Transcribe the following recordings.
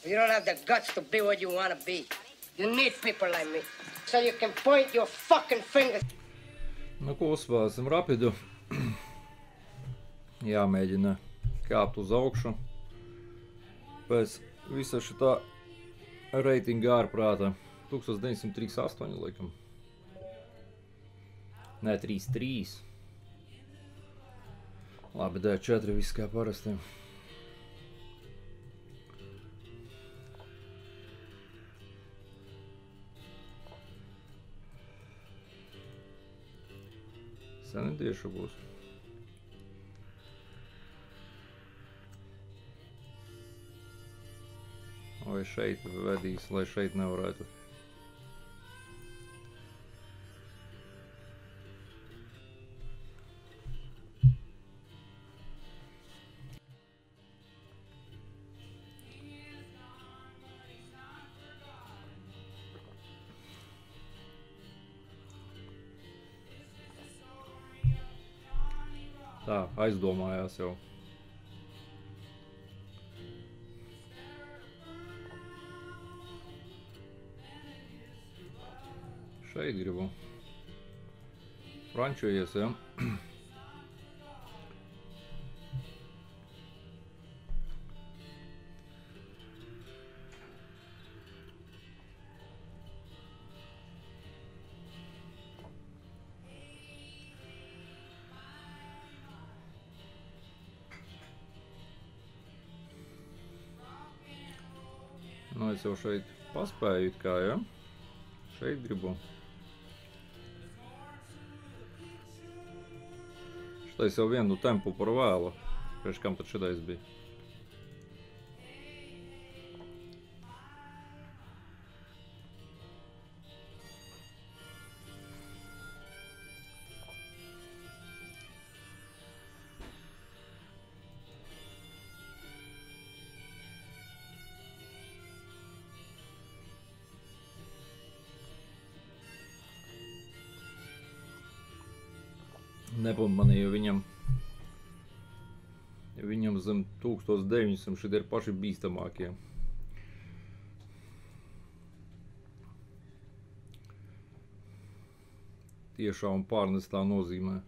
You don't have the guts to be what you want to be. You need people like me, so you can point your fucking fingers. Nu, ko uzspēlēsim rapidu. Jāmēģina kāpt uz augšu. Pēc visa šitā reitinga ārprāta. 1938, laikam. Nē, 33. Labi, D4 viss kā parasti. Seni tieši būs. Vai šeit vedīs, lai šeit nevarētu. Tā, aizdomājās jau. Šeit gribu. Frančojies, ja? Nu, es jau šeit paspēju it kā, ja? Šeit gribu. Šitais jau vienu tempu par vēlu. Priekš kam tad šitais bija? Nepamanīju viņam zem 1900 šeit ir paši bīstamākie. Tiešā un pārnestā nozīmē.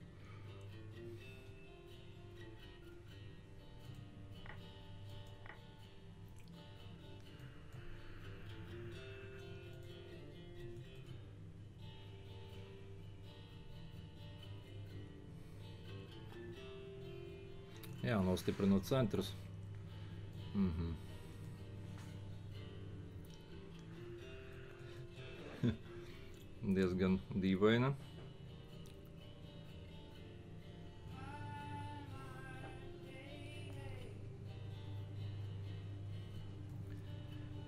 Jā, nostiprinu centrus. Diezgan dīvaina.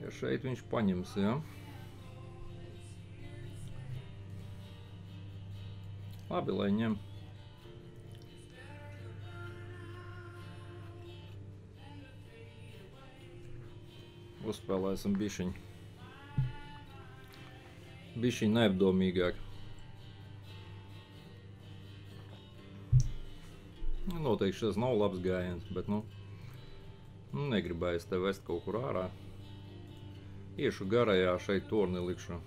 Ja šeit viņš paņems, ja? Labi, lai ņem. Uzspēlēsim bišķiņ. Bišķiņ neapdomīgāk. Noteikti šis nav labs gājiens, bet negribēju te vest kaut kur ārā. Iešu garajā šeit torni likšu.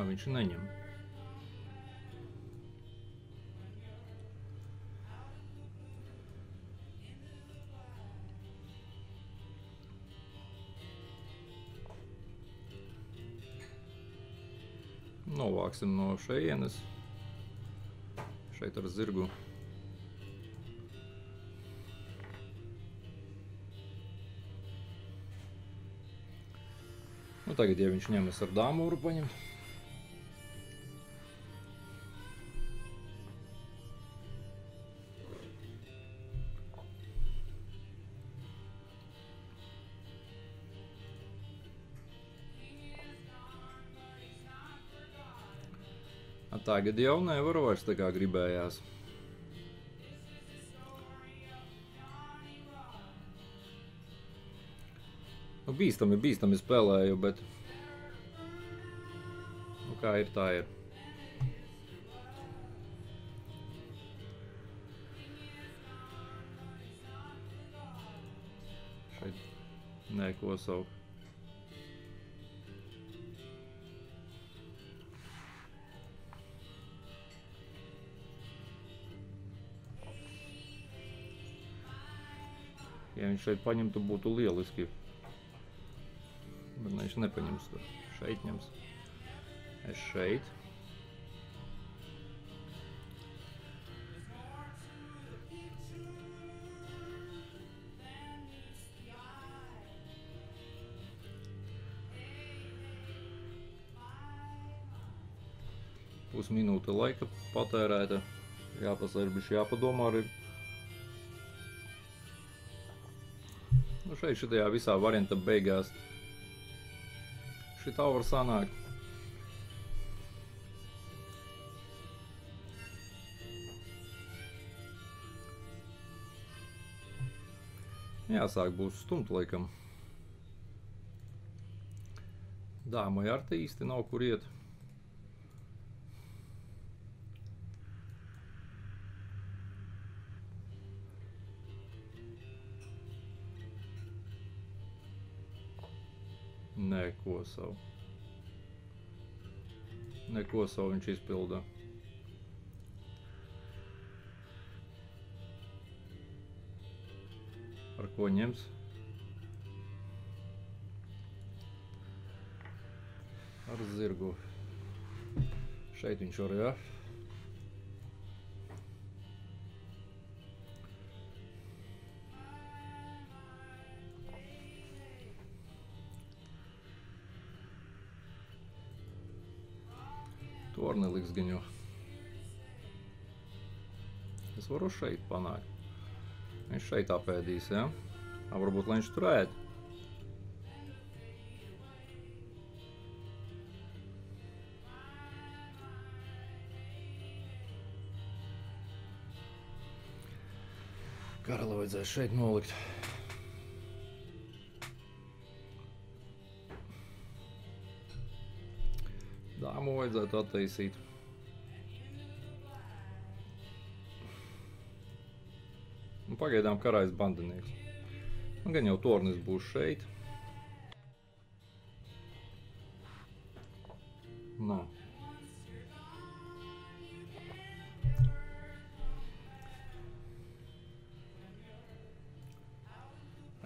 Viņš neņem. Novāksim no šejienes. Šeit ar zirgu. Nu, tagad, ja viņš ņemas ar dāmūru paņemt. Tagad jau nevaru vairs tā kā gribējās. Nu, bīstami spēlēju, bet... Nu, kā ir, tā ir. Šeit... Nē, ko savu. Ja viņš šeit paņemtu, būtu lieliski. Bet viņš nepaņems to. Šeit ņems. Es šeit. Pusminūte laika patērēta. Jāpasarbiši, jāpadomā arī. Nu šeit šitajā visā varianta beigās šitā var sanākt. Jāsāk būs stumt laikam. Dāmai ar te īsti nav kur iet. Neko savu. Neko savu viņš izpilda. Ar ko ņems? Ar zirgu. Šeit viņš var, jā. Torni liks gan jau. Es varu šeit panākt. Viņš šeit apēdīs, ja? Varbūt, lai viņš tur ēd. Karali vajadzēs šeit nolikt. Dāmu vajadzētu attaisīt. Un pagaidām karājas bandinieks. Un gan jau tornis būs šeit. Nā.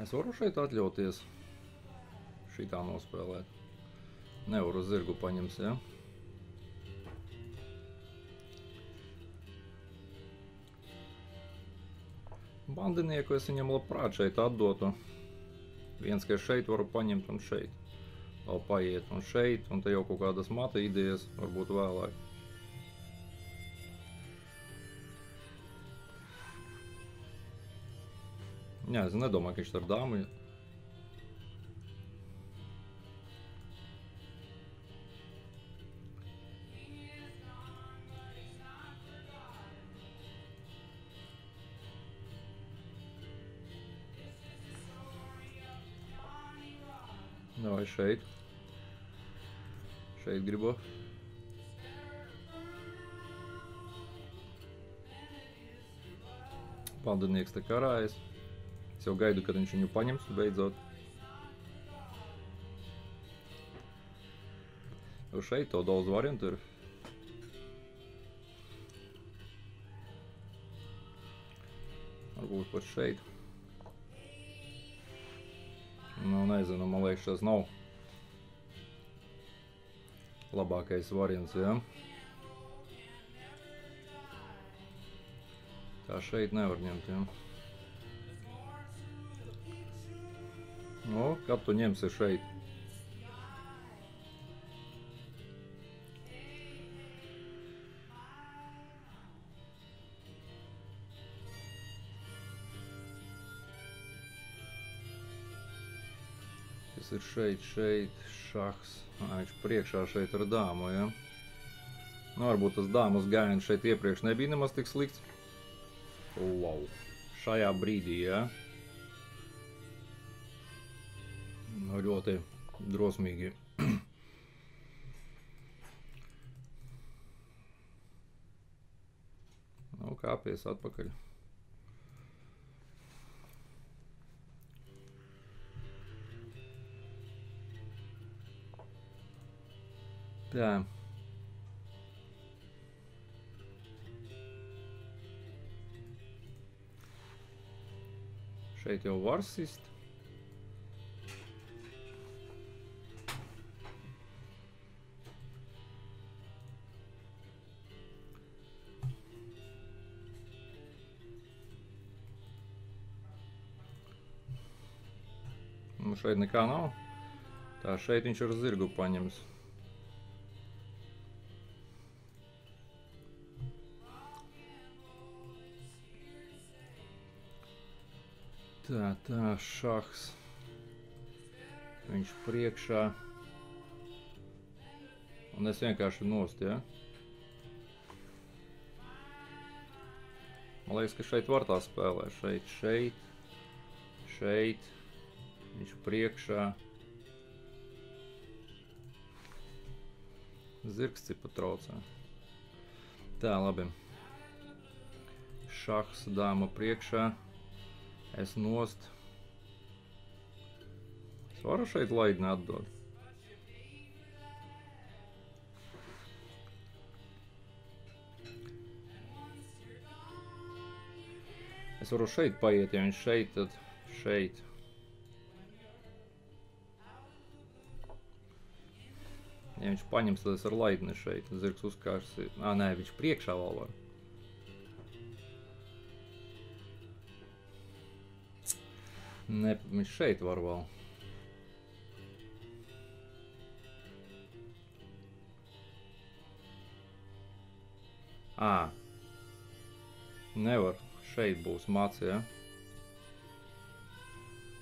Es varu šeit atļauties šitā nospēlēt. Nevaru zirgu paņems, ja? Bandinieku es viņam labprāt šeit atdotu. Viens, ka es šeit varu paņemt un šeit. Vēl paiet un šeit, un te jau kaut kādas mata idejas, varbūt vēlāk. Jā, es nedomāju, ka viņš ar dāmu. Vai šeit. Šeit gribu. Bandinieks te karājas. Es jau gaidu, kad viņš viņu paņems beidzot. Jo šeit to daudz variantu ir. Varbūt pat šeit. Nu, nezinu, man liekas, tas nav labākais variants, ja? Tā šeit nevar ņemt, ja? Nu, kad tu ņemsi šeit? Ir šeit, šahs. Viņš priekšā šeit ar dāmu, ja? Nu, varbūt tas dāmas gājiens šeit iepriekš nebija nemaz tik slikts. Wow. Šajā brīdī, ja? Nu, ļoti drosmīgi. Nu, kāpies atpakaļ. Tā. Šeit jau var sist. Nu, šeit nekā nav. Tā, šeit viņš ar zirgu paņems. Tā, šahs. Viņš priekšā. Un es vienkārši nost, ja? Man liekas, ka šeit var tā spēlē. Šeit. Viņš priekšā. Zirgs cipa traucē. Tā, labi. Šahs, dāma priekšā. Es nost. Es varu šeit laidni atdot. Es varu šeit paiet, ja viņš šeit, tad šeit. Ja viņš paņems, tad es ar laidni šeit. Zirgs uzkārs. Nē, viņš priekšā vēl var. Ne, viņš šeit var vēl. Nevar. Šeit būs maci, ja?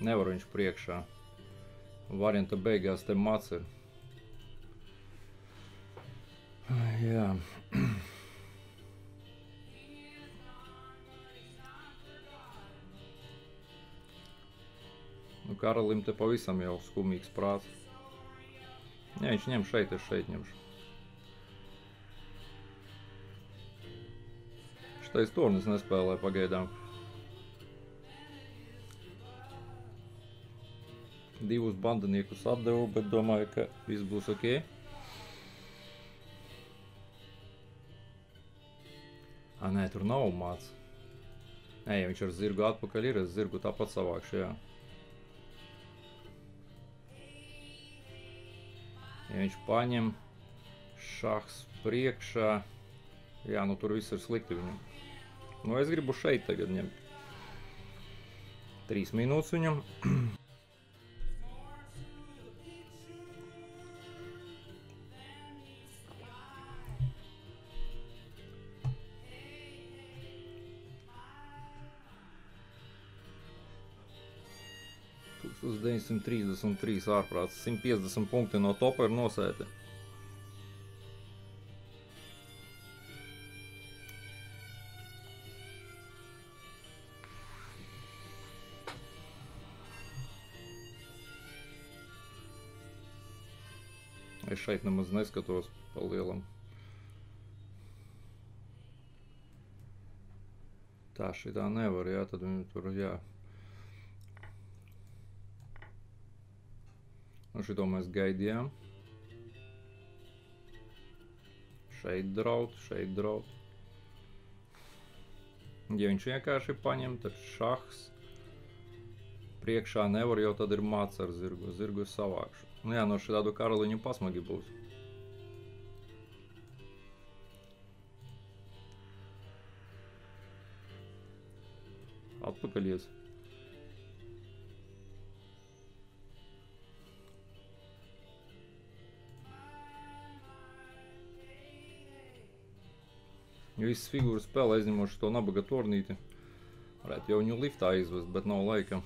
Nevar viņš priekšā. Varianta beigās te maci ir. Jā. Nu, karalim te pavisam jau skumīgs prāts. Ja viņš ņem šeit, es šeit ņemšu. Šitais tornis nespēlē pagaidām. Divus bandaniekus atdevu, bet domāju, ka viss būs ok. Nē, tur nav māc. Nē, ja viņš ar zirgu atpakaļ ir, es zirgu tāpat savākšu, jā. Ja viņš paņem šahs priekšā, jā, nu tur viss ir slikti viņam. Nu, es gribu šeit tagad ņemt. 3 minūtes viņam. Uz 933 ārprāts, 150 punkti no topa ir nosēti. Es šeit nemaz neskatos pa lielam. Tā šitā nevar, jā, tad viņi tur, jā. Un šito mēs gaidījām. Šeit draud, šeit draud. Ja viņš vienkārši paņem, tad šahs priekšā nevar, jo tad ir māc ar zirgu. Zirgu es savākšu. Nu jā, no šitādu karaliņu pasmagi būs. Atpakaļies. Ja visas figūras spēlē aizņemoši to nabaga tornīti, varētu jau viņu liftā izvest, bet nav laika.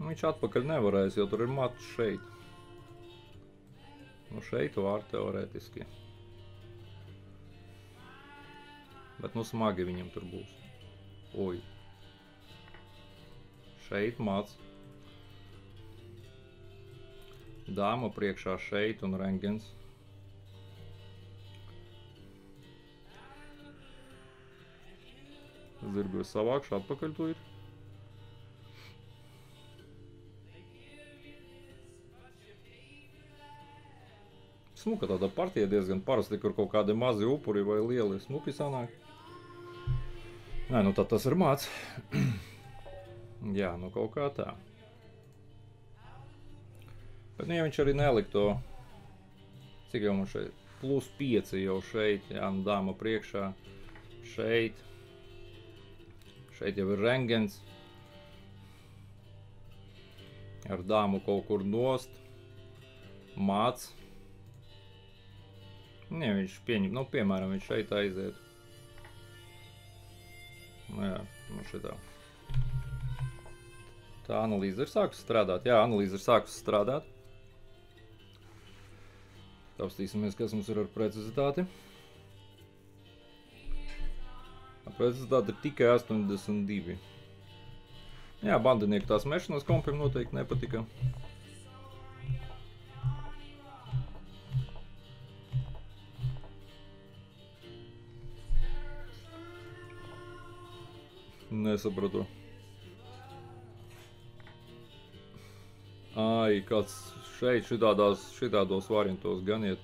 Viņš atpakaļ nevarēs, jo tur ir mats šeit. Nu šeit var teorētiski. Bet nu smagi viņam tur būs. Oi. Šeit mats. Dāma priekšā šeit un rengens. Zirgu es savākšu atpakaļ to ir. Smuka tāda partija diezgan parasti, kur kaut kādi mazi upuri vai lieli smuki sanāk. Nē, nu tad tas ir mats. Jā, nu kaut kā tā. Bet nu, ja viņš arī nelikt to, cik jau mums šeit, +5 jau šeit, jā, nu dāma priekšā, šeit. Šeit jau ir rengens. Ar dāmu kaut kur nost. Mats. Nē, viņš pieņem, nu, piemēram, viņš šeit aiziet. Nu jā, nu šitā. Tā analīze ir sākusi strādāt. Jā, analīze ir sākusi strādāt. Apstīsimies, kas mums ir ar precizitāti. Precizitāte ir tikai 82. Jā, bandinieku tās mešanas kompim noteikti nepatika. Nesapratu. Ai, kāds šeit šitādos variantos gan iet.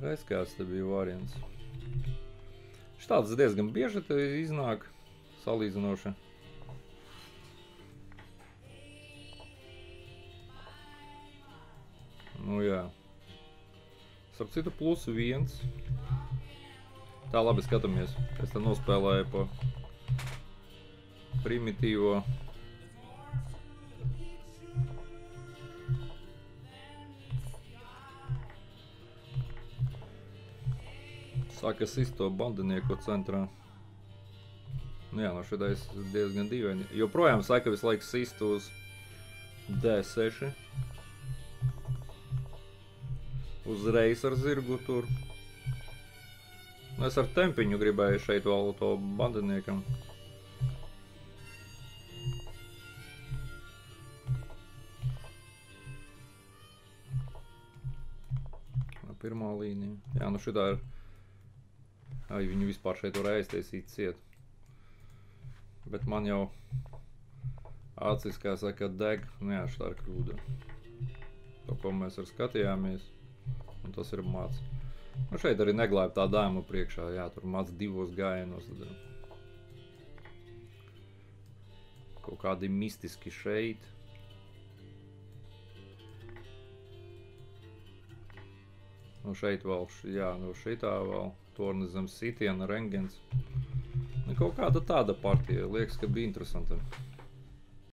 Reiz kāds te bija variants. Šitāds diezgan bieži te iznāk salīdzinoši. Nu jā. Starp citu +1. Tā, labi, skatāmies. Es te nospēlēju pa primitīvo. Sāka sist to bandinieku centrā. Nu jā, no šitais diezgan dīvaini. Joprojām saka visu laiku sist uz D6. Uzreiz ar zirgu tur. Nu, es ar tempiņu gribēju šeit vēl to bandiniekam. Pirmā līnija. Jā, nu šitā ir... Ai, viņu vispār šeit var aiztaisīt ciet. Bet man jau acis, kā saka, deg. Nu jā, šitā ir kļūda. To, ko mēs ar skatījāmies. Un tas ir mats. Nu šeit arī neglāja tā dāma priekšā. Jā, tur mats 2 gājienos. Kaut kādi mistiski šeit. Nu šeit vēl, jā, nu šitā vēl. Tornis zem sitiena, rengens. Kaut kāda tāda partija. Liekas, ka bija interesanta.